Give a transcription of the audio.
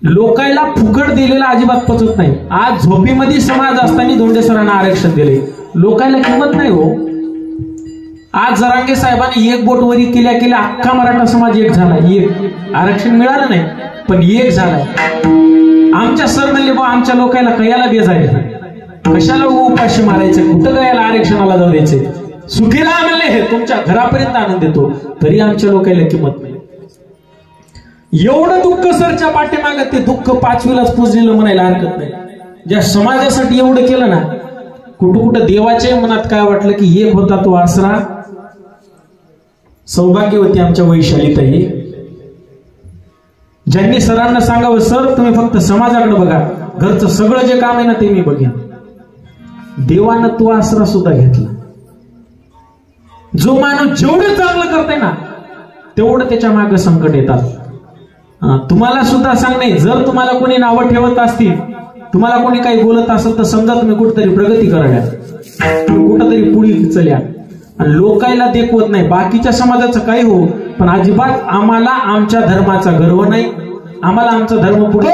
लोकायला फुकट दिलेला अजिबात पचत नाही. आज झोपीमध्ये समाज असताना धोंडे सरांना आरक्षण दिले, लोकायला किंमत नाही हो. आज जरांगे साहेबांनी एक बोट वरी केल्या केल्या अख्खा मराठा समाज एक झाला. एक आरक्षण मिळालं नाही पण एक झालाय. आमच्या सर म्हणले बा आमच्या लोकायला कयाला बेजायला, कशाला उपाशी मारायचं, कुठं गयाला आरक्षणाला जाऊ द्यायचे, सुखी राहा म्हणले हे तुमच्या घरापर्यंत आनंद देतो, तरी आमच्या लोकायला किंमत नाही. एवढं दुःख सरच्या पाठीमागे, ते दुःख पाचवीलाच पुजलेलं म्हणायला हरकत नाही. ज्या समाजासाठी एवढं केलं ना, कुठं कुठं देवाच्या मनात काय वाटलं की एक होता तो आसरा. सौभाग्यवती आमच्या वैशालीताई, ज्यांनी सरांना सांगावं सर तुम्ही फक्त समाजाकडे बघा, घरचं सगळं जे काम आहे ना ते मी बघेन. देवानं तो आसरा सुद्धा घेतला. जो माणूस जेवढं चांगलं करतोय ना तेवढं त्याच्या मागे संकट येतात. तुम्हाला सुद्धा सांगणे, जर तुम्हाला कोणी नावं ठेवत असतील, तुम्हाला कोणी काही बोलत असेल तर समजा तुम्ही कुठेतरी प्रगती करायला, कुठंतरी पुढे चल्या. आणि लोकायला देखवत नाही, बाकीच्या समाजाचं काही हो, पण अजिबात आम्हाला आमच्या धर्माचा गर्व नाही, आम्हाला आमचा धर्म पुढे